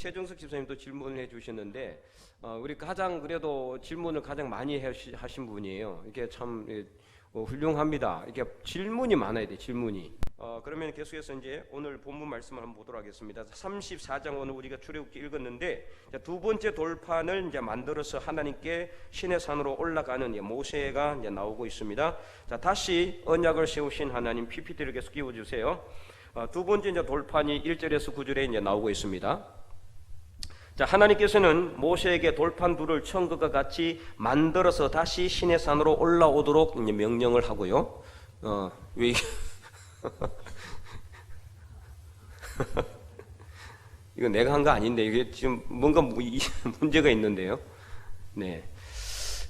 최정석 집사님도 질문을 해주셨는데 우리 가장 그래도 질문을 가장 많이 하신 분이에요. 이게 참 훌륭합니다. 이게 질문이 많아야 돼. 질문이. 그러면 계속해서 이제 오늘 본문 말씀을 한번 보도록 하겠습니다. 34장 오늘 우리가 출애굽기 읽었는데 두 번째 돌판을 이제 만들어서 하나님께 신의 산으로 올라가는 모세가 이제 나오고 있습니다. 자, 다시 언약을 세우신 하나님 PPT를 계속 띄워주세요. 두 번째 이제 돌판이 1절에서 9절에 이제 나오고 있습니다. 자, 하나님께서는 모세에게 돌판 둘을 처음과 같이 만들어서 다시 신의 산으로 올라오도록 이제 명령을 하고요. 왜 이게 이거 내가 한 거 아닌데 이게 지금 뭔가 문제가 있는데요. 네.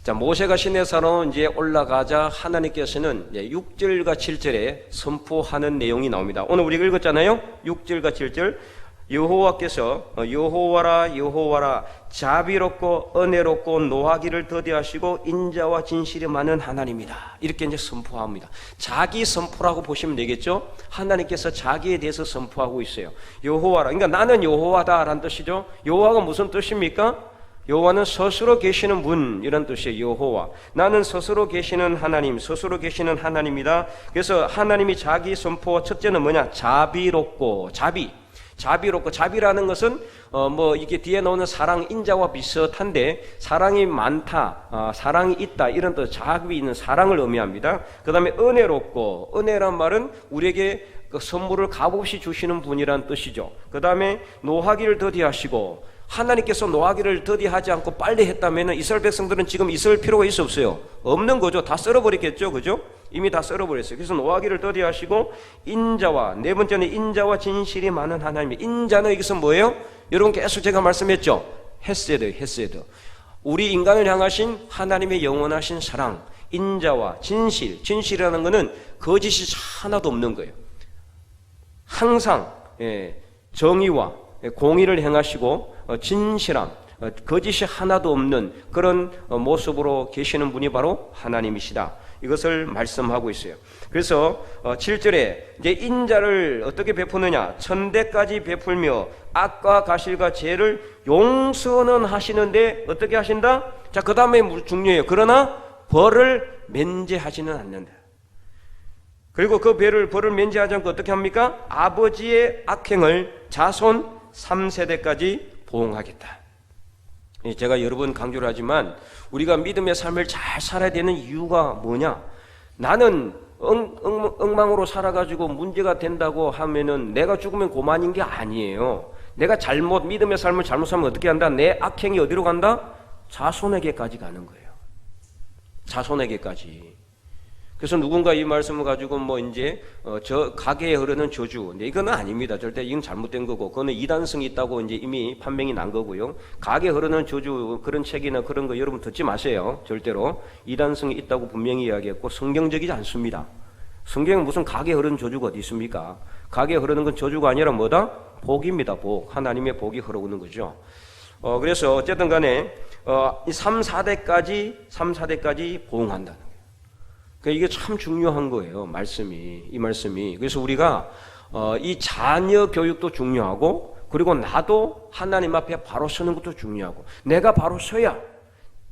자, 모세가 신의 산으로 이제 올라가자 하나님께서는 6절과 7절에 선포하는 내용이 나옵니다. 오늘 우리가 읽었잖아요. 6절과 7절. 여호와께서 여호와라 여호와라 자비롭고 은혜롭고 노하기를 더디하시고 인자와 진실이 많은 하나님이다. 이렇게 이제 선포합니다. 자기 선포라고 보시면 되겠죠. 하나님께서 자기에 대해서 선포하고 있어요. 여호와라, 그러니까 나는 여호와다라는 뜻이죠. 여호와가 무슨 뜻입니까? 여호와는 스스로 계시는 분, 이런 뜻이에요. 여호와, 나는 스스로 계시는 하나님, 스스로 계시는 하나님이다. 그래서 하나님이 자기 선포 첫째는 뭐냐? 자비롭고, 자비롭고, 자비라는 것은 이게 뒤에 나오는 사랑, 인자와 비슷한데 사랑이 많다, 사랑이 있다, 이런 뜻, 자비 있는 사랑을 의미합니다. 그 다음에 은혜롭고, 은혜란 말은 우리에게 그 선물을 값없이 주시는 분이란 뜻이죠. 그 다음에 노하기를 더디하시고, 하나님께서 노하기를 더디하지 않고 빨리 했다면 이스라엘 백성들은 지금 있을 필요가 있어 없어요? 없는 거죠. 다 썰어버렸겠죠. 그죠? 이미 다 썰어버렸어요. 그래서 노하기를 더디하시고 인자와, 네 번째는 인자와 진실이 많은 하나님. 인자는 여기서 뭐예요? 여러분 계속 제가 말씀했죠. 헤세드. 우리 인간을 향하신 하나님의 영원하신 사랑, 인자와 진실이라는 것은 거짓이 하나도 없는 거예요. 항상 정의와 공의를 행하시고 진실함, 거짓이 하나도 없는 그런 모습으로 계시는 분이 바로 하나님이시다. 이것을 말씀하고 있어요. 그래서 7절에 이제 인자를 어떻게 베푸느냐? 천대까지 베풀며 악과 가실과 죄를 용서는 하시는데 어떻게 하신다? 자, 그 다음에 중요해요. 그러나 벌을 면제하지는 않는다. 그리고 그 벌을 면제하지 않고 어떻게 합니까? 아버지의 악행을 자손 3세대까지 보응하겠다. 제가 여러 번 강조를 하지만 우리가 믿음의 삶을 잘 살아야 되는 이유가 뭐냐? 나는 엉망으로 살아가지고 문제가 된다고 하면은 내가 죽으면 고만인 게 아니에요. 내가 믿음의 삶을 잘못 살면 어떻게 한다? 내 악행이 어디로 간다? 자손에게까지 가는 거예요. 자손에게까지. 그래서 누군가 이 말씀을 가지고 저 가게에 흐르는 저주, 근데 이거는 아닙니다. 절대 이건 잘못된 거고, 그거는 이단성이 있다고 이제 이미 판명이 난 거고요. 가게에 흐르는 저주 그런 책이나 그런 거 여러분 듣지 마세요. 절대로 이단성이 있다고 분명히 이야기했고 성경적이지 않습니다. 성경에 무슨 가게에 흐르는 저주가 어디 있습니까? 가게에 흐르는 건 저주가 아니라 뭐다? 복입니다. 복. 하나님의 복이 흐르는 거죠. 그래서 어쨌든 간에 3, 4대까지 보응한다는 거예요. 이게 참 중요한 거예요. 이 말씀이. 그래서 우리가 이 자녀 교육도 중요하고, 그리고 나도 하나님 앞에 바로 서는 것도 중요하고, 내가 바로 서야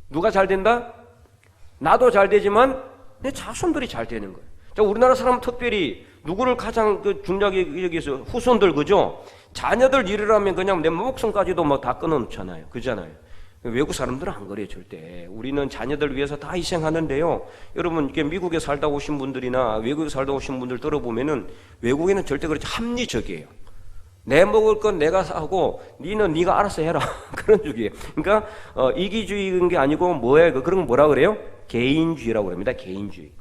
누가 잘 된다? 나도 잘 되지만 내 자손들이 잘 되는 거예요. 자, 우리나라 사람은 특별히 누구를 가장 중요하게 여기서 후손들, 그죠? 자녀들 일을 그냥 내 목숨까지도 다 끊어놓잖아요. 그잖아요. 외국 사람들은 안 그래요. 절대. 우리는 자녀들 위해서 다 희생하는데요. 여러분 이렇게 미국에 살다 오신 분들이나 외국에 살다 오신 분들 들어보면은 외국에는 절대 그렇지 합리적이에요. 내 먹을 건 내가 사고 니는 네가 알아서 해라. 그런 주의예요. 그러니까 이기주의인 게 아니고 뭐예요? 그런 거 뭐라 그래요? 개인주의라고 합니다. 개인주의.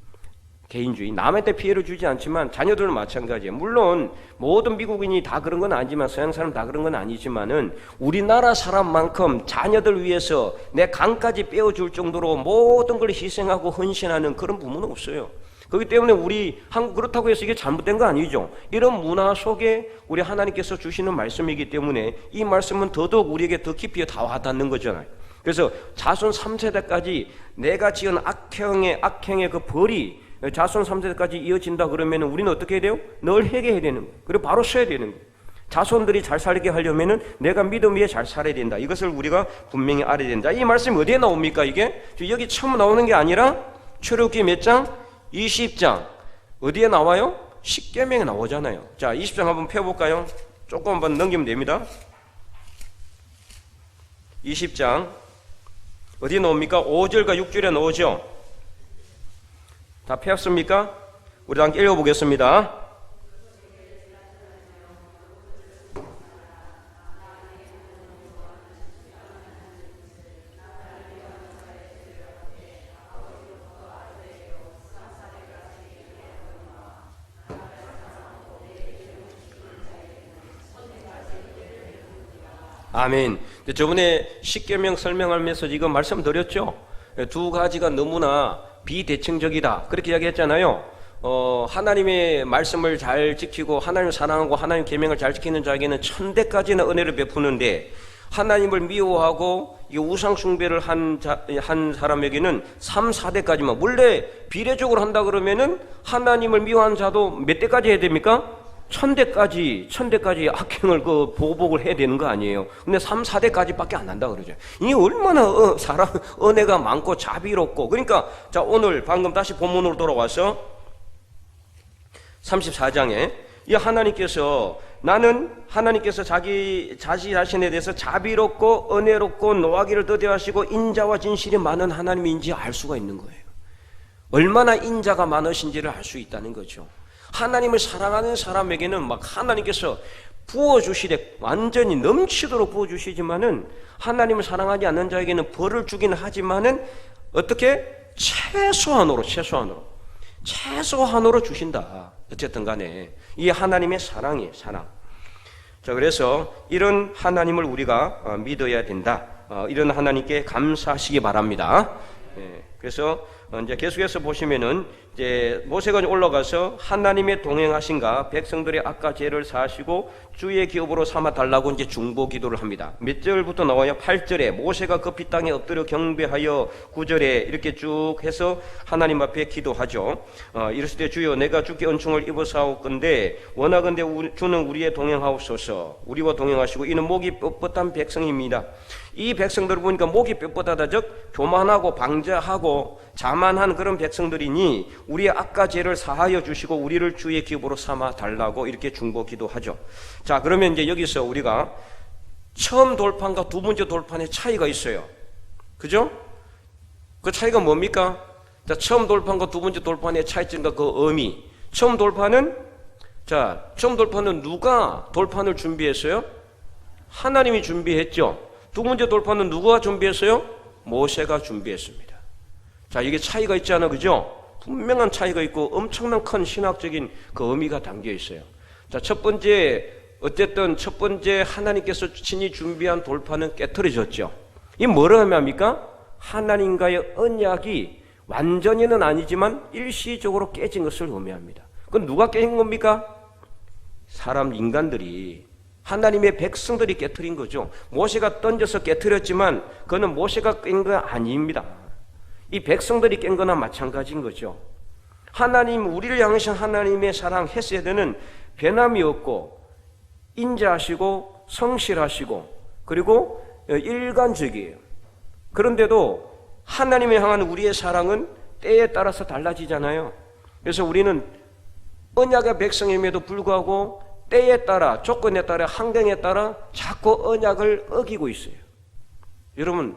남한테 피해를 주지 않지만 자녀들은 마찬가지예요. 물론 모든 미국인이 다 그런 건 아니지만, 서양 사람 다 그런 건 아니지만은 우리나라 사람만큼 자녀들 위해서 내 간까지 빼어줄 정도로 모든 걸 희생하고 헌신하는 그런 부모는 없어요. 그렇기 때문에 우리 한국 그렇다고 해서 이게 잘못된 거 아니죠. 이런 문화 속에 우리 하나님께서 주시는 말씀이기 때문에 이 말씀은 더더욱 우리에게 더 깊이 다 와닿는 거잖아요. 그래서 자손 3세대까지 내가 지은 악행의 그 벌이 자손 3세대까지 이어진다 그러면 우리는 어떻게 해야 돼요? 늘 회개해야 되는 거예요. 그리고 바로 서야 되는 거예요. 자손들이 잘 살게 하려면은 내가 믿음 위에 잘 살아야 된다. 이것을 우리가 분명히 알아야 된다. 이 말씀이 어디에 나옵니까? 이게 여기 처음 나오는 게 아니라 출애굽기 몇 장? 20장. 어디에 나와요? 십계명에 나오잖아요. 자, 20장 한번 펴볼까요? 조금 한번 넘기면 됩니다. 20장 어디에 나옵니까? 5절과 6절에 나오죠. 다 펴었습니까? 우리 함께 읽어보겠습니다. 아멘. 저번에 십계명 설명하면서 이거 말씀드렸죠. 두 가지가 너무나 비대칭적이다. 그렇게 이야기했잖아요. 하나님의 말씀을 잘 지키고 하나님을 사랑하고 하나님 계명을 잘 지키는 자에게는 천대까지나 은혜를 베푸는데 하나님을 미워하고 우상 숭배를 한 사람에게는 3, 4대까지만. 원래 비례적으로 한다 그러면은 하나님을 미워한 자도 몇 대까지 해야 됩니까? 천대까지 악행을 보복을 해야 되는 거 아니에요. 근데 3, 4대까지밖에 안 한다 그러죠. 이게 얼마나 사람 은혜가 많고 자비롭고. 그러니까 자, 오늘 방금 다시 본문으로 돌아와서 34장에 이 하나님께서 자기 자신에 대해서 자비롭고 은혜롭고 노하기를 더디하시고 인자와 진실이 많은 하나님인지 알 수가 있는 거예요. 얼마나 인자가 많으신지를 알 수 있다는 거죠. 하나님을 사랑하는 사람에게는 막 하나님께서 부어주시되 완전히 넘치도록 부어주시지만은 하나님을 사랑하지 않는 자에게는 벌을 주기는 하지만은 어떻게? 최소한으로 주신다. 어쨌든 간에 이 하나님의 사랑이에요. 사랑. 자, 그래서 이런 하나님을 우리가 믿어야 된다. 이런 하나님께 감사하시기 바랍니다. 그래서 이제 계속해서 보시면은 이제 모세가 올라가서 하나님의 동행하신가 백성들의 악과 죄를 사하시고 주의 기업으로 삼아 달라고 이제 중보 기도를 합니다. 몇 절부터 나와요? 8절에 모세가 급히 땅에 엎드려 경배하여 9절에 이렇게 쭉 해서 하나님 앞에 기도하죠. 이랬을 때 주여 내가 주께 은총을 입어사옵건대 원하건대 주는 우리의 동행하옵소서. 우리와 동행하시고 이는 목이 뻣뻣한 백성입니다. 이 백성들을 보니까 목이 뻣뻣하다 즉 교만하고 방자하고 자만한 그런 백성들이니 우리의 악과 죄를 사하여 주시고 우리를 주의 기업으로 삼아 달라고 이렇게 중보 기도하죠. 자, 그러면 이제 여기서 우리가 처음 돌판과 두 번째 돌판의 차이가 있어요. 그죠? 그 차이가 뭡니까? 자, 처음 돌판과 두 번째 돌판의 차이점과 그 의미. 처음 돌판은 누가 돌판을 준비했어요? 하나님이 준비했죠. 두 번째 돌판은 누가 준비했어요? 모세가 준비했습니다. 자, 이게 차이가 있잖아요. 그죠? 분명한 차이가 있고 엄청난 큰 신학적인 그 의미가 담겨 있어요. 자, 첫 번째 하나님께서 친히 준비한 돌판은 깨트려졌죠. 이 뭐를 의미합니까? 하나님과의 언약이 완전히는 아니지만 일시적으로 깨진 것을 의미합니다. 그건 누가 깨진 겁니까? 인간들이, 하나님의 백성들이 깨트린 거죠. 모세가 던져서 깨트렸지만 그는 모세가 깬 거 아닙니다. 이 백성들이 깬 거나 마찬가지인 거죠. 우리를 향하신 하나님의 사랑 헤세드는 변함이 없고 인자하시고 성실하시고 그리고 일관적이에요. 그런데도 하나님을 향한 우리의 사랑은 때에 따라서 달라지잖아요. 그래서 우리는 언약의 백성임에도 불구하고 때에 따라, 조건에 따라, 환경에 따라 자꾸 언약을 어기고 있어요. 여러분,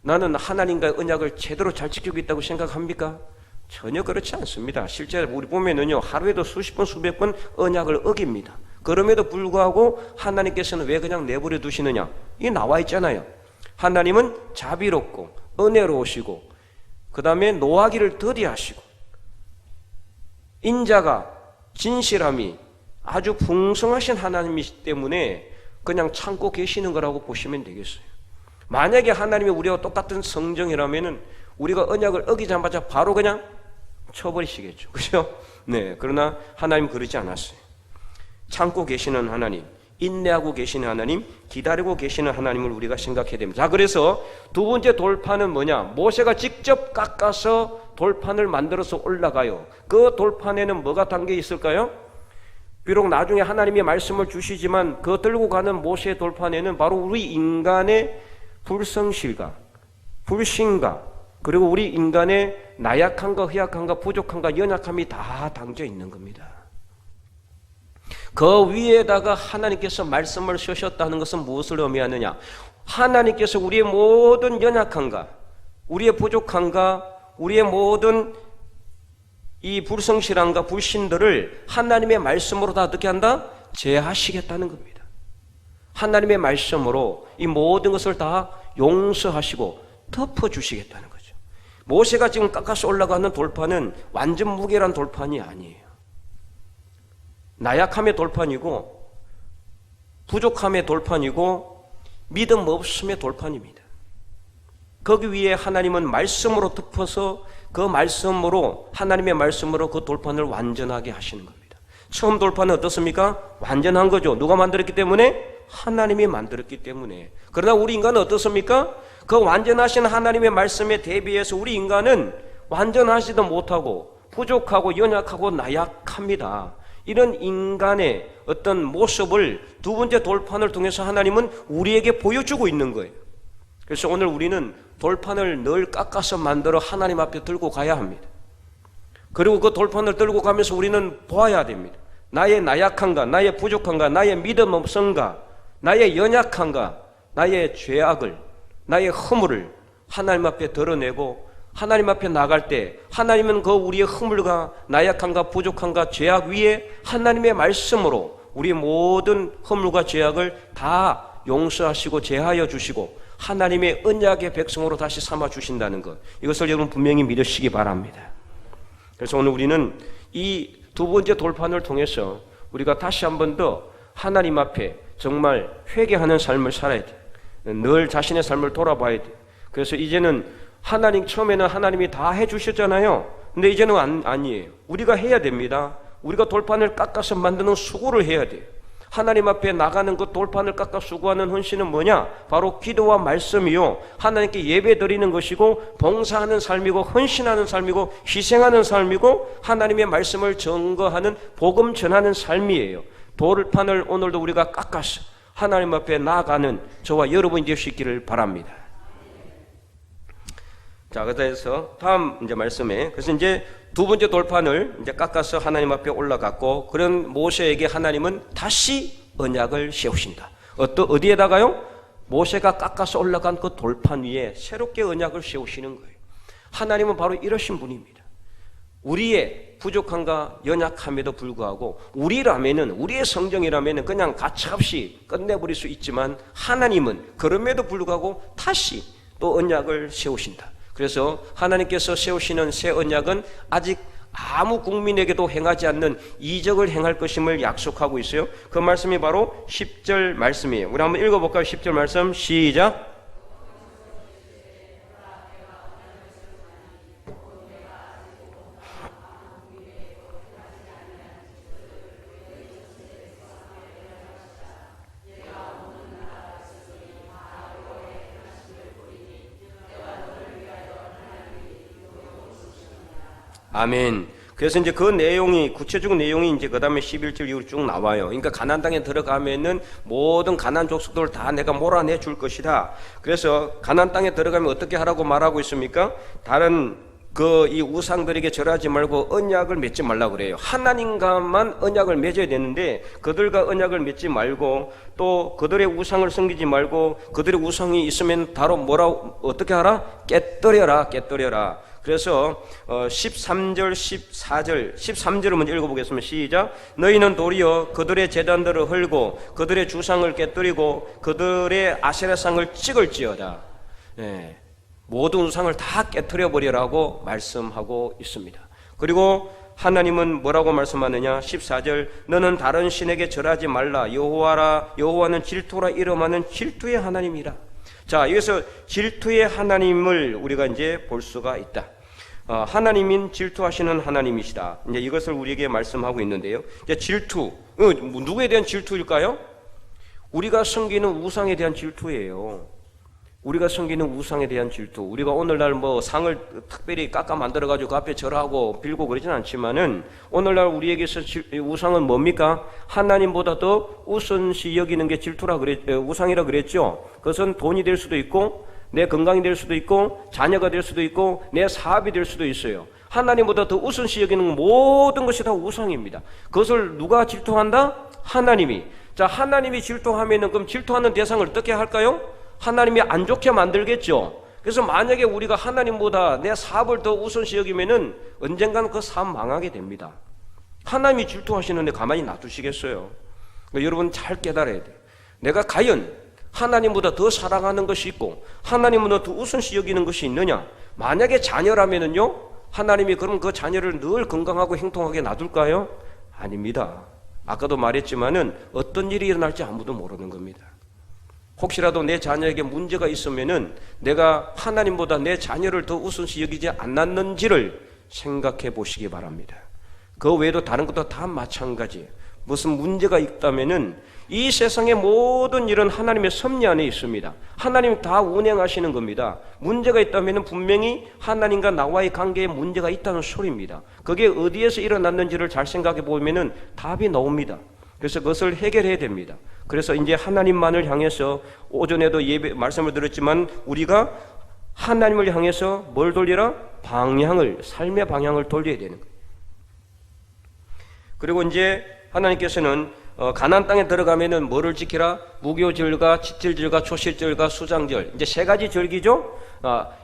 나는 하나님과의 언약을 제대로 잘 지키고 있다고 생각합니까? 전혀 그렇지 않습니다. 실제로 우리 보면은요, 하루에도 수십 번, 수백 번 언약을 어깁니다. 그럼에도 불구하고 하나님께서는 왜 그냥 내버려 두시느냐? 이게 나와 있잖아요. 하나님은 자비롭고 은혜로우시고 그 다음에 노하기를 더디하시고 인자가 진실함이 아주 풍성하신 하나님이시기 때문에 그냥 참고 계시는 거라고 보시면 되겠어요. 만약에 하나님이 우리와 똑같은 성정이라면은 우리가 언약을 어기자마자 바로 그냥 쳐버리시겠죠. 그죠? 네. 그러나 하나님 그러지 않았어요. 참고 계시는 하나님, 인내하고 계시는 하나님, 기다리고 계시는 하나님을 우리가 생각해야 됩니다. 자, 그래서 두 번째 돌판은 뭐냐? 모세가 직접 깎아서 돌판을 만들어서 올라가요. 그 돌판에는 뭐가 담겨 있을까요? 비록 나중에 하나님의 말씀을 주시지만 그 들고 가는 모세의 돌판에는 바로 우리 인간의 불성실과 불신과 그리고 우리 인간의 나약함과 허약함과 부족함과 연약함이 다 담겨 있는 겁니다. 그 위에다가 하나님께서 말씀을 쓰셨다는 것은 무엇을 의미하느냐? 하나님께서 우리의 모든 연약함과 우리의 부족함과 우리의 모든 이 불성실함과 불신들을 하나님의 말씀으로 다 어떻게 한다? 제하시겠다는 겁니다. 하나님의 말씀으로 이 모든 것을 다 용서하시고 덮어주시겠다는 거죠. 모세가 지금 깎아서 올라가는 돌판은 완전 무게란 돌판이 아니에요. 나약함의 돌판이고 부족함의 돌판이고 믿음 없음의 돌판입니다. 거기 위에 하나님은 말씀으로 덮어서 그 말씀으로 하나님의 말씀으로 그 돌판을 완전하게 하시는 겁니다. 처음 돌판은 어떻습니까? 완전한 거죠. 누가 만들었기 때문에? 하나님이 만들었기 때문에. 그러나 우리 인간은 어떻습니까? 그 완전하신 하나님의 말씀에 대비해서 우리 인간은 완전하지도 못하고 부족하고 연약하고 나약합니다. 이런 인간의 어떤 모습을 두 번째 돌판을 통해서 하나님은 우리에게 보여주고 있는 거예요. 그래서 오늘 우리는 돌판을 늘 깎아서 만들어 하나님 앞에 들고 가야 합니다. 그리고 그 돌판을 들고 가면서 우리는 보아야 됩니다. 나의 나약함과 나의 부족함과 나의 믿음 없음과 나의 연약함과 나의 죄악을 나의 허물을 하나님 앞에 드러내고 하나님 앞에 나갈 때 하나님은 그 우리의 허물과 나약함과 부족함과 죄악 위에 하나님의 말씀으로 우리의 모든 허물과 죄악을 다 용서하시고 제하여 주시고 하나님의 언약의 백성으로 다시 삼아 주신다는 것, 이것을 여러분 분명히 믿으시기 바랍니다. 그래서 오늘 우리는 이 두 번째 돌판을 통해서 우리가 다시 한 번 더 하나님 앞에 정말 회개하는 삶을 살아야 돼요. 늘 자신의 삶을 돌아봐야 돼요. 그래서 이제는 처음에는 하나님이 다 해주셨잖아요. 근데 이제는 아니에요. 우리가 해야 됩니다. 우리가 돌판을 깎아서 만드는 수고를 해야 돼요. 하나님 앞에 나가는 그 돌판을 깎아 수고하는 헌신은 뭐냐? 바로 기도와 말씀이요, 하나님께 예배 드리는 것이고 봉사하는 삶이고 헌신하는 삶이고 희생하는 삶이고 하나님의 말씀을 증거하는 복음 전하는 삶이에요. 돌판을 오늘도 우리가 깎아서 하나님 앞에 나아가는 저와 여러분이 될 수 있기를 바랍니다. 자, 그래서 다음 이제 말씀에, 그래서 이제 두 번째 돌판을 이제 깎아서 하나님 앞에 올라갔고, 그런 모세에게 하나님은 다시 언약을 세우신다. 어디에다가요? 모세가 깎아서 올라간 그 돌판 위에 새롭게 언약을 세우시는 거예요. 하나님은 바로 이러신 분입니다. 우리의 부족함과 연약함에도 불구하고 우리의 성정이라면은 그냥 가차없이 끝내버릴 수 있지만 하나님은 그럼에도 불구하고 다시 또 언약을 세우신다. 그래서 하나님께서 세우시는 새 언약은 아직 아무 국민에게도 행하지 않는 이적을 행할 것임을 약속하고 있어요. 그 말씀이 바로 10절 말씀이에요. 우리 한번 읽어볼까요? 10절 말씀 시작. 아멘. 그래서 이제 그 내용이, 구체적인 내용이 이제 그 다음에 11절 이후로 쭉 나와요. 그러니까 가나안 땅에 들어가면은 모든 가나안 족속들을 다 내가 몰아내 줄 것이다. 그래서 가나안 땅에 들어가면 어떻게 하라고 말하고 있습니까? 다른 이 우상들에게 절하지 말고 언약을 맺지 말라 그래요. 하나님과만 언약을 맺어야 되는데 그들과 언약을 맺지 말고 또 그들의 우상을 섬기지 말고 그들의 우상이 있으면 바로 어떻게 하라? 깨뜨려라. 그래서 13절, 14절, 13절을 먼저 읽어보겠습니다. 시작. 너희는 도리어 그들의 제단들을 헐고 그들의 주상을 깨뜨리고 그들의 아세라상을 찍을지어다. 네. 모든 우상을 다 깨뜨려버리라고 말씀하고 있습니다. 그리고 하나님은 뭐라고 말씀하느냐? 14절. 너는 다른 신에게 절하지 말라. 여호와는 질투라 이름하는 질투의 하나님이라. 자, 여기서 질투의 하나님을 우리가 이제 볼 수가 있다. 하나님인 질투하시는 하나님이시다. 이제 이것을 우리에게 말씀하고 있는데요. 이제 질투, 누구에 대한 질투일까요? 우리가 섬기는 우상에 대한 질투예요. 우리가 섬기는 우상에 대한 질투, 우리가 오늘날 뭐 상을 특별히 깎아 만들어가지고 그 앞에 절하고 빌고 그러진 않지만은 오늘날 우리에게서 우상은 뭡니까? 하나님보다 더 우선시 여기는 게 질투라 우상이라 그랬죠. 그것은 돈이 될 수도 있고, 내 건강이 될 수도 있고, 자녀가 될 수도 있고, 내 사업이 될 수도 있어요. 하나님보다 더 우선시 여기는 모든 것이 다 우상입니다. 그것을 누가 질투한다? 하나님이. 자, 하나님이 질투하면은 그럼 질투하는 대상을 어떻게 할까요? 하나님이 안 좋게 만들겠죠. 그래서 만약에 우리가 하나님보다 내 사업을 더 우선시 여기면은 언젠가는 그 사업 망하게 됩니다. 하나님이 질투하시는데 가만히 놔두시겠어요? 그러니까 여러분 잘 깨달아야 돼요. 내가 과연 하나님보다 더 사랑하는 것이 있고 하나님보다 더 우선시 여기는 것이 있느냐? 만약에 자녀라면은요, 하나님이 그럼 그 자녀를 늘 건강하고 행통하게 놔둘까요? 아닙니다. 아까도 말했지만은 어떤 일이 일어날지 아무도 모르는 겁니다. 혹시라도 내 자녀에게 문제가 있으면은 내가 하나님보다 내 자녀를 더 우선시 여기지 않았는지를 생각해 보시기 바랍니다. 그 외에도 다른 것도 다 마찬가지예요. 무슨 문제가 있다면은 이 세상의 모든 일은 하나님의 섭리 안에 있습니다. 하나님이 다 운행하시는 겁니다. 문제가 있다면은 분명히 하나님과 나와의 관계에 문제가 있다는 소리입니다. 그게 어디에서 일어났는지를 잘 생각해 보면은 답이 나옵니다. 그래서 그것을 해결해야 됩니다. 그래서 이제 하나님만을 향해서 오전에도 예배 말씀을 드렸지만 우리가 하나님을 향해서 뭘 돌리라? 방향을, 삶의 방향을 돌려야 되는 거예요. 그리고 이제 하나님께서는 가나안 땅에 들어가면은 뭐를 지키라? 무교절과 지칠절과 초실절과 수장절, 이제 세 가지 절기죠.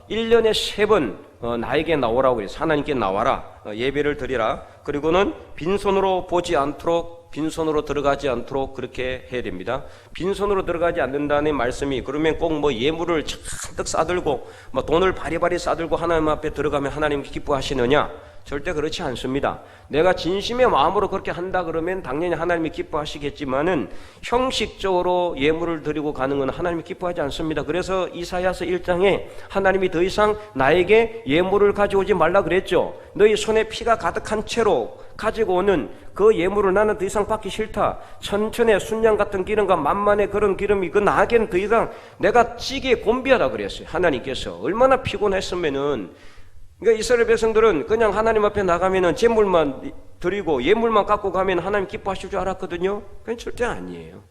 1년에 3번 나에게 나오라고 그래서 하나님께 나와라, 예배를 드리라. 그리고는 빈손으로 보지 않도록, 빈손으로 들어가지 않도록 그렇게 해야 됩니다. 빈손으로 들어가지 않는다는 말씀이 그러면 꼭 뭐 예물을 잔뜩 싸들고 뭐 돈을 바리바리 싸들고 하나님 앞에 들어가면 하나님 기뻐하시느냐? 절대 그렇지 않습니다. 내가 진심의 마음으로 그렇게 한다 그러면 당연히 하나님이 기뻐하시겠지만은 형식적으로 예물을 드리고 가는 건 하나님이 기뻐하지 않습니다. 그래서 이사야서 1장에 하나님이 더 이상 나에게 예물을 가져오지 말라 그랬죠. 너희 손에 피가 가득한 채로 가지고 오는 그 예물을 나는 더 이상 받기 싫다. 천천의 순양 같은 기름과 만만의 그런 기름이 그 나에게는 더 이상 내가 찌기에 곤비하다 그랬어요. 하나님께서 얼마나 피곤했으면은. 그러니까 이스라엘 백성들은 그냥 하나님 앞에 나가면은 제물만 드리고 예물만 갖고 가면 하나님 기뻐하실 줄 알았거든요. 그건 절대 아니에요.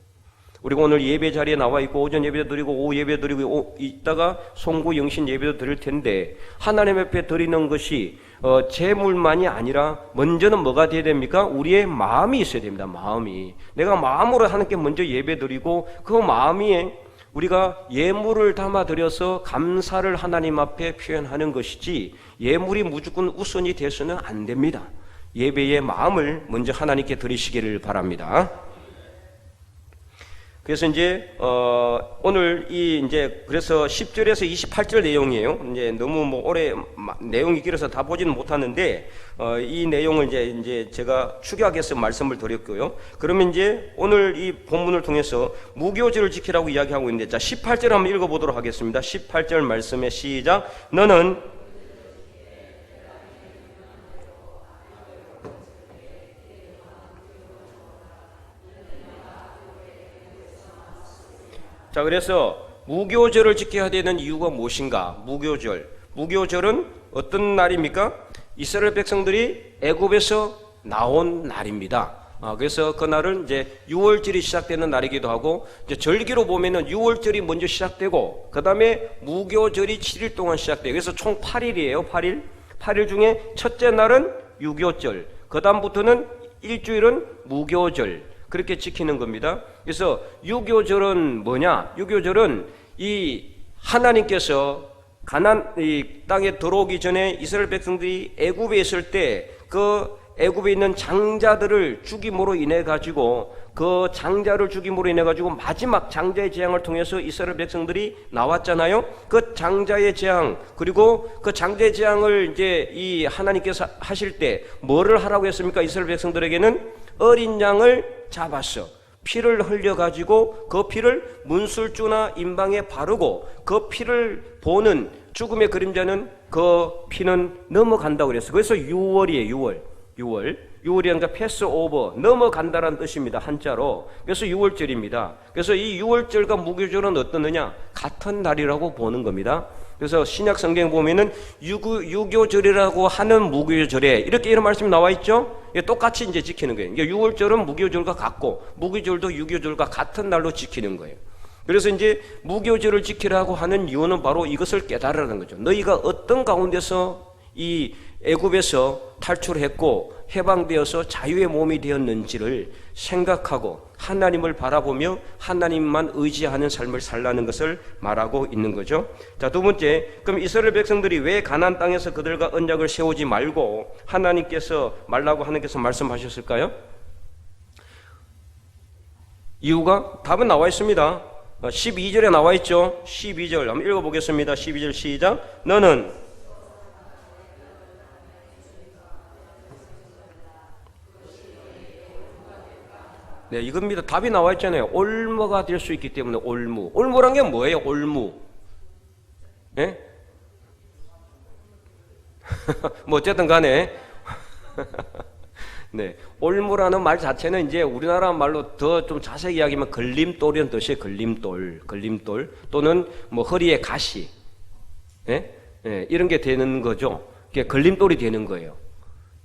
우리가 오늘 예배 자리에 나와 있고 오전 예배도 드리고 오후 예배도 드리고 이따가 송구 영신 예배도 드릴 텐데 하나님 앞에 드리는 것이 제물만이 아니라 먼저는 뭐가 돼야 됩니까? 우리의 마음이 있어야 됩니다. 마음이. 내가 마음으로 하나님께 먼저 예배 드리고 그 마음이 우리가 예물을 담아 드려서 감사를 하나님 앞에 표현하는 것이지 예물이 무조건 우선이 돼서는 안 됩니다. 예배의 마음을 먼저 하나님께 드리시기를 바랍니다. 그래서 이제 오늘 이제 그래서 10절에서 28절 내용이에요. 이제 너무 뭐 오래 내용이 길어서 다 보지는 못하는데 이 내용을 이제 제가 축약해서 말씀을 드렸고요. 그러면 이제 오늘 이 본문을 통해서 무교절을 지키라고 이야기하고 있는데, 자 18절 한번 읽어보도록 하겠습니다. 18절 말씀에 시작. 너는 자, 그래서 무교절을 지켜야 되는 이유가 무엇인가? 무교절은 어떤 날입니까? 이스라엘 백성들이 애굽에서 나온 날입니다. 그래서 그 날은 이제 6월절이 시작되는 날이기도 하고, 이제 절기로 보면은 6월절이 먼저 시작되고, 그 다음에 무교절이 7일 동안 시작돼요. 그래서 총 8일이에요. 8일 중에 첫째 날은 유교절, 그 다음부터는 일주일은 무교절. 그렇게 지키는 겁니다. 그래서 유교절은 뭐냐? 유교절은 이 하나님께서 가나안 이 땅에 들어오기 전에 이스라엘 백성들이 애굽에 있을 때 그 애굽에 있는 장자들을 죽임으로 인해 가지고 그 장자를 죽임으로 인해 가지고 마지막 장자의 재앙을 통해서 이스라엘 백성들이 나왔잖아요. 그 장자의 재앙, 그리고 그 장자의 재앙을 이제 이 하나님께서 하실 때 뭐를 하라고 했습니까? 이스라엘 백성들에게는 어린 양을 잡았어. 피를 흘려가지고 그 피를 문술주나 임방에 바르고 그 피를 보는 죽음의 그림자는 그 피는 넘어간다고 그랬어. 그래서 6월이에요. 6월. 6월이니까 패스 오버, 넘어간다라는 뜻입니다. 한자로. 그래서 6월절입니다. 그래서 이 6월절과 무교절은 어떻느냐? 같은 날이라고 보는 겁니다. 그래서 신약 성경 보면은 유교절이라고 하는 무교절에 이런 말씀이 나와 있죠? 똑같이 이제 지키는 거예요. 그러니까 6월절은 무교절과 같고 무교절도 유교절과 같은 날로 지키는 거예요. 그래서 이제 무교절을 지키라고 하는 이유는 바로 이것을 깨달으라는 거죠. 너희가 어떤 가운데서 이 애굽에서 탈출했고 해방되어서 자유의 몸이 되었는지를 생각하고 하나님을 바라보며 하나님만 의지하는 삶을 살라는 것을 말하고 있는 거죠. 자, 두 번째, 그럼 이스라엘 백성들이 왜 가나안 땅에서 그들과 언약을 세우지 말고 하나님께서 말라고 하나님께서 말씀하셨을까요? 이유가 답은 나와 있습니다. 12절에 나와 있죠. 12절 한번 읽어보겠습니다. 12절 시작. 너는 네, 이겁니다. 답이 나와 있잖아요. 올무가 될 수 있기 때문에 올무. 올무란 게 뭐예요? 올무. 예? 뭐 어쨌든 간에 네, 올무라는 말 자체는 이제 우리나라 말로 더 좀 자세히 이야기하면 걸림돌이라는 뜻이에요. 걸림돌 또는 뭐 허리에 가시, 예? 예, 이런 게 되는 거죠. 그게 걸림돌이 되는 거예요.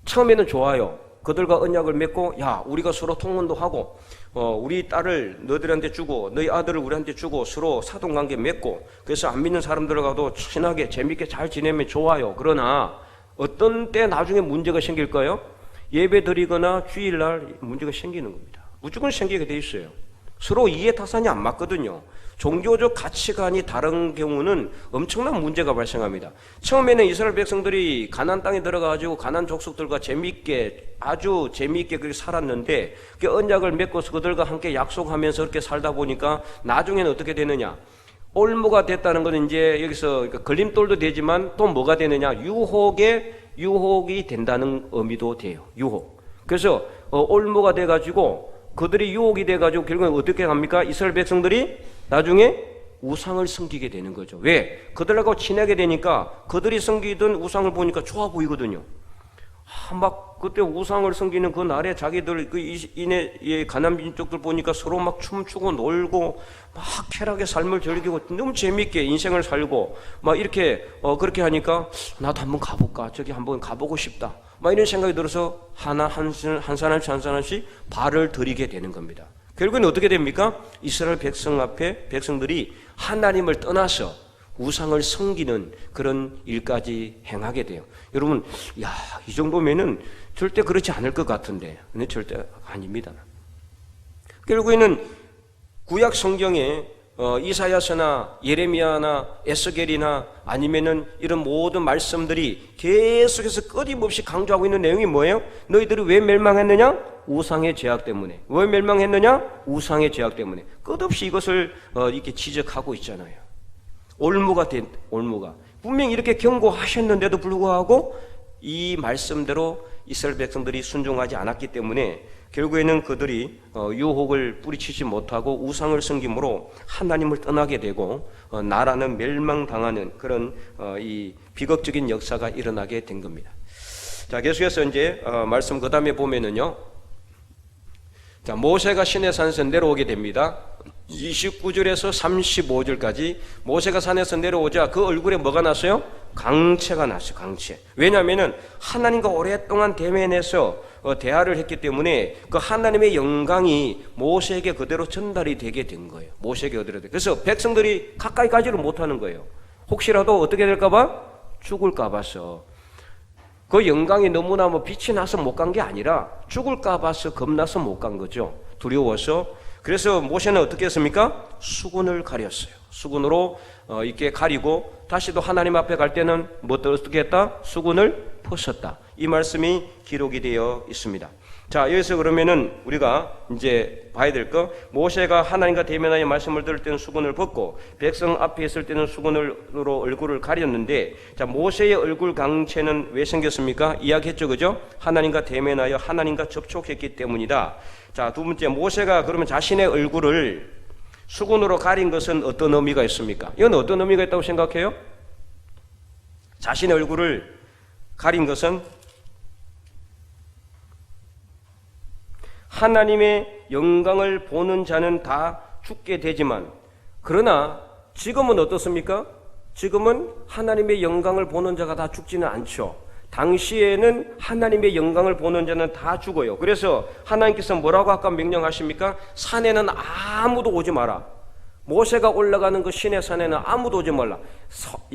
처음에는 좋아요. 그들과 언약을 맺고, 야, 우리가 서로 통혼도 하고, 우리 딸을 너희들한테 주고, 너희 아들을 우리한테 주고, 서로 사돈관계 맺고, 그래서 안 믿는 사람들과도 친하게 재밌게 잘 지내면 좋아요. 그러나 어떤 때 나중에 문제가 생길까요? 예배 드리거나 주일날 문제가 생기는 겁니다. 무조건 생기게 돼 있어요. 서로 이해타산이 안 맞거든요. 종교적 가치관이 다른 경우는 엄청난 문제가 발생합니다. 처음에는 이스라엘 백성들이 가나안 땅에 들어가가지고 가나안 족속들과 아주 재미있게 그렇게 살았는데 그 언약을 맺고서 그들과 함께 약속하면서 그렇게 살다 보니까 나중에는 어떻게 되느냐? 올무가 됐다는 것은 이제 여기서 걸림돌도 되지만 또 뭐가 되느냐? 유혹이 된다는 의미도 돼요. 유혹. 그래서 올무가 돼가지고 그들이 유혹이 돼가지고 결국엔 어떻게 합니까? 이스라엘 백성들이 나중에 우상을 섬기게 되는 거죠. 왜? 그들하고 친하게 되니까 그들이 섬기던 우상을 보니까 좋아 보이거든요. 막 그때 우상을 섬기는 그 날에 자기들 가나안 민족들 보니까 서로 막 춤추고 놀고 막 쾌락의 삶을 즐기고 너무 재밌게 인생을 살고 막 이렇게 그렇게 하니까 나도 한번 가볼까? 저기 한번 가보고 싶다. 막 이런 생각이 들어서 한 사람씩 발을 들이게 되는 겁니다. 결국은 어떻게 됩니까? 이스라엘 백성들이 하나님을 떠나서 우상을 섬기는 그런 일까지 행하게 돼요. 여러분, 이 정도면은 절대 그렇지 않을 것 같은데, 근데 절대 아닙니다. 결국에는 구약 성경에 이사야서나 예레미야나 에스겔이나 아니면은 이런 모든 말씀들이 계속해서 끊임없이 강조하고 있는 내용이 뭐예요? 너희들이 왜 멸망했느냐? 우상의 죄악 때문에. 왜 멸망했느냐? 우상의 죄악 때문에. 끝없이 이것을 이렇게 지적하고 있잖아요. 올무가 분명히 이렇게 경고하셨는데도 불구하고 이 말씀대로 이스라엘 백성들이 순종하지 않았기 때문에 결국에는 그들이 유혹을 뿌리치지 못하고 우상을 섬김으로 하나님을 떠나게 되고 나라는 멸망당하는 그런 이 비극적인 역사가 일어나게 된 겁니다. 자, 계속해서 이제 말씀 그 다음에 보면은요. 자, 모세가 시내산에서 내려오게 됩니다. 29절에서 35절까지 모세가 산에서 내려오자 그 얼굴에 뭐가 났어요? 강채가 났어요. 강채. 왜냐하면은 하나님과 오랫동안 대면해서 대화를 했기 때문에 그 하나님의 영광이 모세에게 그대로 전달이 되게 된 거예요. 모세에게 그대로. 그래서 백성들이 가까이 가지를 못하는 거예요. 혹시라도 어떻게 될까봐? 죽을까 봐서. 그 영광이 너무나 빛이 나서 못 간 게 아니라 죽을까 봐서 겁나서 못 간 거죠. 두려워서. 그래서 모세는 어떻게 했습니까? 수건을 가렸어요. 수건으로 이렇게 가리고 다시 또 하나님 앞에 갈 때는 어떻게 했다? 수건을 벗었다. 이 말씀이 기록이 되어 있습니다. 자, 여기서 그러면은 우리가 이제 봐야 될 거, 모세가 하나님과 대면하여 말씀을 들을 때는 수건을 벗고 백성 앞에 있을 때는 수건으로 얼굴을 가렸는데, 자, 모세의 얼굴 강체는 왜 생겼습니까? 이야기했죠, 그죠? 하나님과 대면하여 하나님과 접촉했기 때문이다. 자, 두 번째, 모세가 그러면 자신의 얼굴을 수건으로 가린 것은 어떤 의미가 있습니까? 이건 어떤 의미가 있다고 생각해요? 자신의 얼굴을 가린 것은 하나님의 영광을 보는 자는 다 죽게 되지만, 그러나 지금은 어떻습니까? 지금은 하나님의 영광을 보는 자가 다 죽지는 않죠. 당시에는 하나님의 영광을 보는 자는 다 죽어요. 그래서 하나님께서 뭐라고 아까 명령하십니까? 산에는 아무도 오지 마라. 모세가 올라가는 그 시내 산에는 아무도 오지 말라.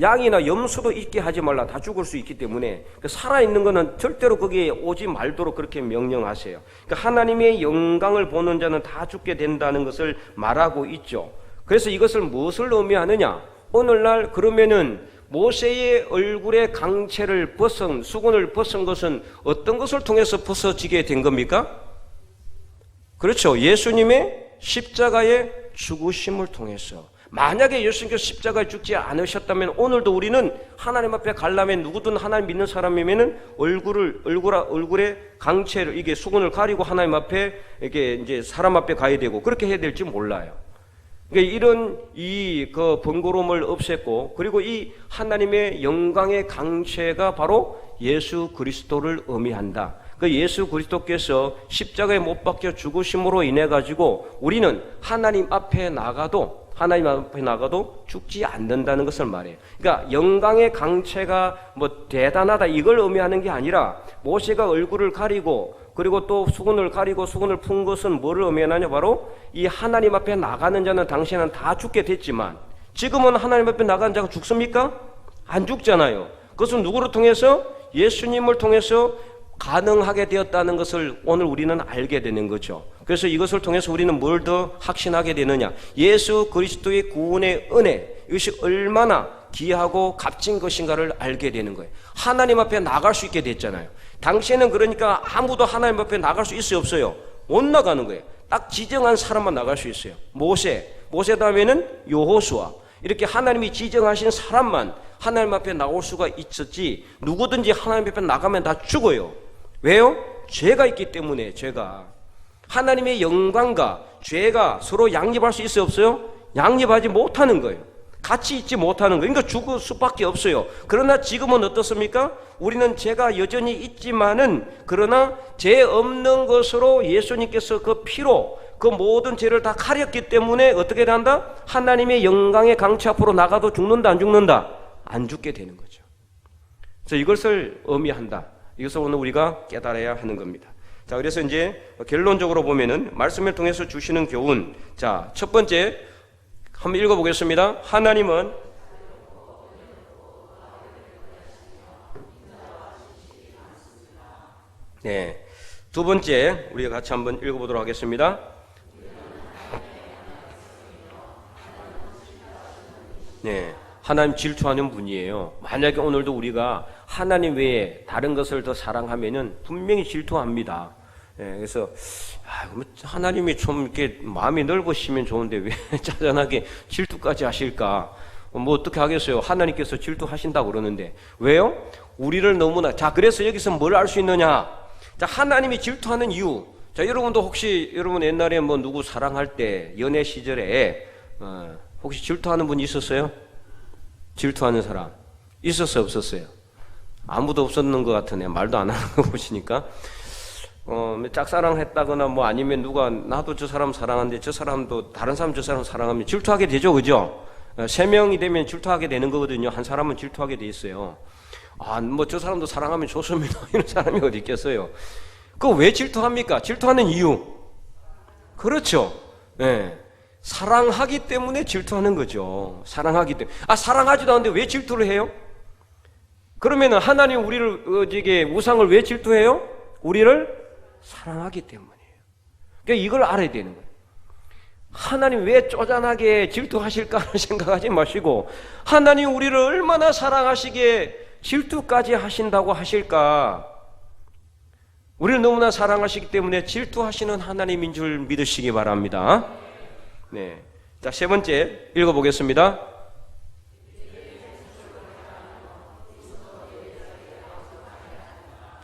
양이나 염소도 있게 하지 말라. 다 죽을 수 있기 때문에 살아있는 거는 절대로 거기에 오지 말도록 그렇게 명령하세요. 그러니까 하나님의 영광을 보는 자는 다 죽게 된다는 것을 말하고 있죠. 그래서 이것을 무엇을 의미하느냐? 오늘날 그러면은 모세의 얼굴의 강체를 벗은, 수건을 벗은 것은 어떤 것을 통해서 벗어지게 된 겁니까? 그렇죠. 예수님의 십자가의 죽으심을 통해서. 만약에 예수님께서 십자가에 죽지 않으셨다면 오늘도 우리는 하나님 앞에 가려면, 누구든 하나님 믿는 사람이면은 얼굴의 강체를, 이게 수건을 가리고 하나님 앞에, 이게 이제 사람 앞에 가야 되고 그렇게 해야 될지 몰라요. 그러니까 이런 그 번거로움을 없앴고, 그리고 이 하나님의 영광의 강체가 바로 예수 그리스도를 의미한다. 그 예수 그리스도께서 십자가에 못 박혀 죽으심으로 인해 가지고 우리는 하나님 앞에 나가도 죽지 않는다는 것을 말해요. 그러니까 영광의 강체가 뭐 대단하다 이걸 의미하는 게 아니라, 모세가 얼굴을 가리고 그리고 또 수건을 가리고 수건을 푼 것은 뭐를 의미하느냐? 바로 이 하나님 앞에 나가는 자는 당시에는 다 죽게 됐지만, 지금은 하나님 앞에 나가는 자가 죽습니까? 안 죽잖아요. 그것은 누구를 통해서? 예수님을 통해서 가능하게 되었다는 것을 오늘 우리는 알게 되는 거죠. 그래서 이것을 통해서 우리는 뭘 더 확신하게 되느냐? 예수 그리스도의 구원의 은혜, 이것이 얼마나 귀하고 값진 것인가를 알게 되는 거예요. 하나님 앞에 나갈 수 있게 됐잖아요. 당시에는 그러니까 아무도 하나님 앞에 나갈 수 있어요, 없어요? 못 나가는 거예요. 딱 지정한 사람만 나갈 수 있어요. 모세 다음에는 여호수아, 이렇게 하나님이 지정하신 사람만 하나님 앞에 나올 수가 있었지, 누구든지 하나님 앞에 나가면 다 죽어요. 왜요? 죄가 있기 때문에. 죄가, 하나님의 영광과 죄가 서로 양립할 수 있어요, 없어요? 양립하지 못하는 거예요. 같이 있지 못하는 거예요. 그러니까 죽을 수밖에 없어요. 그러나 지금은 어떻습니까? 우리는 죄가 여전히 있지만은, 그러나 죄 없는 것으로 예수님께서 그 피로 그 모든 죄를 다 가렸기 때문에 어떻게 한다? 하나님의 영광의 강체 앞으로 나가도 죽는다, 안 죽는다? 안 죽게 되는 거죠. 그래서 이것을 의미한다. 이것을 오늘 우리가 깨달아야 하는 겁니다. 자, 그래서 이제 결론적으로 보면은 말씀을 통해서 주시는 교훈. 자, 첫 번째 한번 읽어보겠습니다. 하나님은 네. 두 번째 우리가 같이 한번 읽어보도록 하겠습니다. 네. 하나님 질투하는 분이에요. 만약에 오늘도 우리가 하나님 외에 다른 것을 더 사랑하면은 분명히 질투합니다. 예, 그래서 하나님이 좀 이렇게 마음이 넓으시면 좋은데 왜 짜잔하게 질투까지 하실까? 뭐 어떻게 하겠어요? 하나님께서 질투하신다고 그러는데. 왜요? 우리를 너무나. 자, 그래서 여기서 뭘 알 수 있느냐? 자, 하나님이 질투하는 이유. 자, 여러분도 혹시 여러분 옛날에 뭐 누구 사랑할 때 연애 시절에 혹시 질투하는 분 있었어요? 질투하는 사람 있었어요, 없었어요? 아무도 없었는 것 같으네. 말도 안 하는 거 보시니까. 짝사랑했다거나 뭐 아니면 누가 나도 저 사람 사랑하는데 저 사람도 다른 사람 저 사람 사랑하면 질투하게 되죠, 그죠? 3명이 되면 질투하게 되는 거거든요. 한 사람은 질투하게 돼 있어요. 뭐 저 사람도 사랑하면 좋습니다. 이런 사람이 어디 있겠어요? 그거 왜 질투합니까? 질투하는 이유. 그렇죠. 네. 사랑하기 때문에 질투하는 거죠. 사랑하기 때문에. 사랑하지도 않는데 왜 질투를 해요? 그러면 하나님 우리를 이게 우상을 왜 질투해요? 우리를 사랑하기 때문이에요. 그러니까 이걸 알아야 되는 거예요. 하나님 왜 쪼잔하게 질투하실까 생각하지 마시고, 하나님 우리를 얼마나 사랑하시기에 질투까지 하신다고 하실까? 우리를 너무나 사랑하시기 때문에 질투하시는 하나님인 줄 믿으시기 바랍니다. 네. 자, 세 번째 읽어보겠습니다.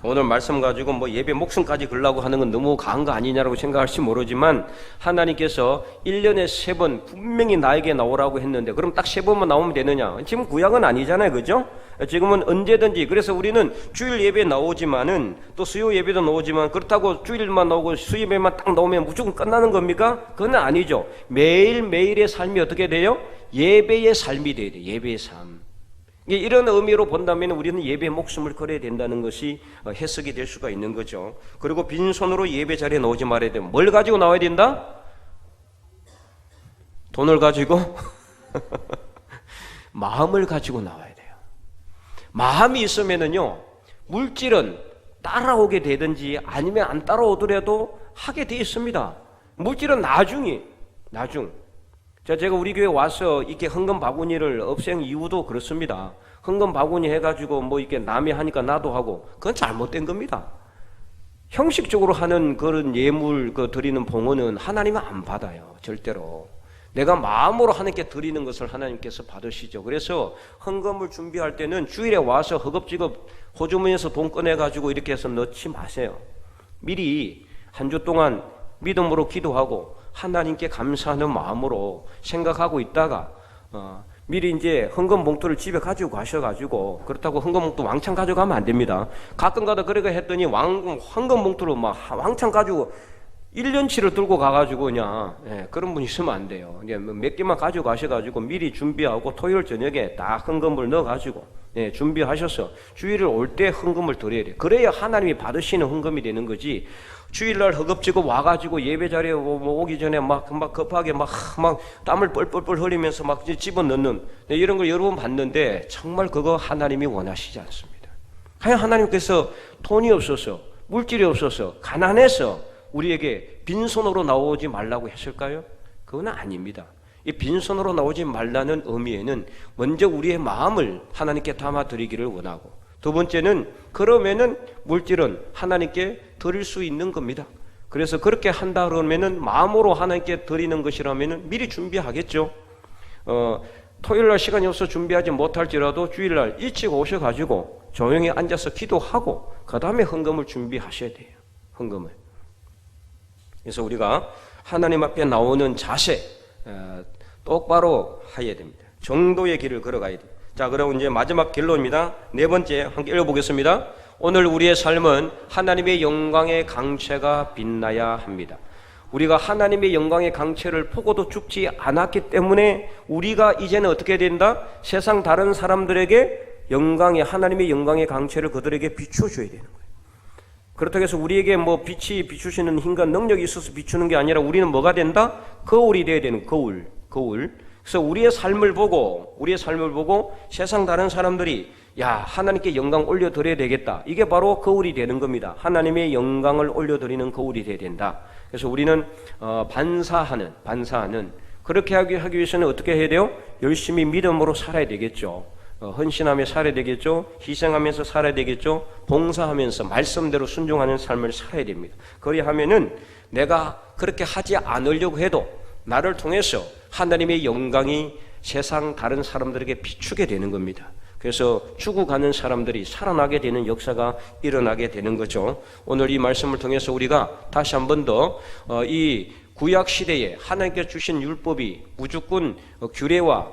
오늘 말씀 가지고 뭐 예배 목숨까지 걸라고 하는 건 너무 강한 거 아니냐라고 생각할지 모르지만 하나님께서 1년에 3번 분명히 나에게 나오라고 했는데 그럼 딱 3번만 나오면 되느냐? 지금 구약은 아니잖아요. 그죠? 지금은 언제든지. 그래서 우리는 주일 예배 나오지만은 또 수요 예배도 나오지만 그렇다고 주일만 나오고 수요 예배만 딱 나오면 무조건 끝나는 겁니까? 그건 아니죠. 매일매일의 삶이 어떻게 돼요? 예배의 삶이 돼야 돼요. 예배의 삶. 이런 의미로 본다면 우리는 예배에 목숨을 걸어야 된다는 것이 해석이 될 수가 있는 거죠. 그리고 빈손으로 예배 자리에 나오지 말아야 되면 뭘 가지고 나와야 된다? 돈을 가지고 마음을 가지고 나와야 돼요. 마음이 있으면은요 물질은 따라오게 되든지 아니면 안 따라오더라도 하게 돼 있습니다. 물질은 나중. 제가 우리 교회 와서 이렇게 헌금 바구니를 없앤 이유도 그렇습니다. 헌금 바구니 해가지고 뭐 이렇게 남이 하니까 나도 하고 그건 잘못된 겁니다. 형식적으로 하는 그런 예물 드리는 봉헌은 하나님은 안 받아요. 절대로. 내가 마음으로 하나님께 드리는 것을 하나님께서 받으시죠. 그래서 헌금을 준비할 때는 주일에 와서 허겁지겁 호주머니에서 돈 꺼내가지고 이렇게 해서 넣지 마세요. 미리 한 주 동안 믿음으로 기도하고 하나님께 감사하는 마음으로 생각하고 있다가 미리 이제 헌금 봉투를 집에 가지고 가셔가지고 그렇다고 헌금 봉투 왕창 가져가면 안 됩니다. 가끔가다 그러게 했더니 헌금 봉투를 막 왕창 가지고 1년치를 들고 가가지고 그냥 그런 분 있으면 안 돼요. 이제 몇 개만 가지고 가셔가지고 미리 준비하고 토요일 저녁에 딱 헌금을 넣어가지고 준비하셔서 주일을 올 때 헌금을 드려야 돼요. 그래야 하나님이 받으시는 헌금이 되는 거지. 주일날 허겁지겁 와가지고 예배 자리에 오기 전에 막 급하게 막 땀을 뻘뻘뻘 흘리면서 막 집어넣는 이런 걸 여러 번 봤는데 정말 그거 하나님이 원하시지 않습니다. 하여 하나님께서 돈이 없어서 물질이 없어서 가난해서 우리에게 빈손으로 나오지 말라고 했을까요? 그건 아닙니다. 이 빈손으로 나오지 말라는 의미에는 먼저 우리의 마음을 하나님께 담아드리기를 원하고 두 번째는 그러면은 물질은 하나님께 드릴 수 있는 겁니다. 그래서 그렇게 한다 그러면은 마음으로 하나님께 드리는 것이라면은 미리 준비하겠죠. 토요일날 시간이 없어 준비하지 못할지라도 주일날 일찍 오셔가지고 조용히 앉아서 기도하고 그 다음에 헌금을 준비하셔야 돼요. 헌금을. 그래서 우리가 하나님 앞에 나오는 자세 똑바로 해야 됩니다. 정도의 길을 걸어가야 돼요. 자, 그럼 이제 마지막 결론입니다. 네 번째 함께 읽어보겠습니다. 오늘 우리의 삶은 하나님의 영광의 강체가 빛나야 합니다. 우리가 하나님의 영광의 강체를 보고도 죽지 않았기 때문에 우리가 이제는 어떻게 된다? 세상 다른 사람들에게 하나님의 영광의 강체를 그들에게 비춰줘야 되는 거예요. 그렇다고 해서 우리에게 뭐 빛이 비추시는 힘과 능력이 있어서 비추는 게 아니라 우리는 뭐가 된다? 거울이 돼야 되는 거울. 그래서 우리의 삶을 보고 세상 다른 사람들이 하나님께 영광 올려드려야 되겠다. 이게 바로 거울이 되는 겁니다. 하나님의 영광을 올려드리는 거울이 돼야 된다. 그래서 우리는 반사하는 그렇게 하기 위해서는 어떻게 해야 돼요? 열심히 믿음으로 살아야 되겠죠. 헌신하며 살아야 되겠죠. 희생하면서 살아야 되겠죠. 봉사하면서 말씀대로 순종하는 삶을 살아야 됩니다. 그리하면은 내가 그렇게 하지 않으려고 해도 나를 통해서 하나님의 영광이 세상 다른 사람들에게 비추게 되는 겁니다. 그래서 죽어가는 사람들이 살아나게 되는 역사가 일어나게 되는 거죠. 오늘 이 말씀을 통해서 우리가 다시 한 번 더 이 구약 시대에 하나님께 주신 율법이 무조건 규례와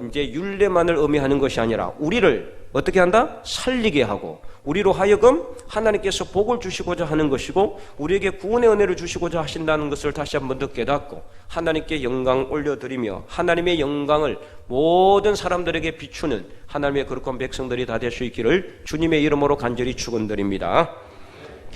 이제 율례만을 의미하는 것이 아니라 우리를 어떻게 한다? 살리게 하고 우리로 하여금 하나님께서 복을 주시고자 하는 것이고 우리에게 구원의 은혜를 주시고자 하신다는 것을 다시 한 번 더 깨닫고 하나님께 영광 올려드리며 하나님의 영광을 모든 사람들에게 비추는 하나님의 거룩한 백성들이 다 될 수 있기를 주님의 이름으로 간절히 축원드립니다.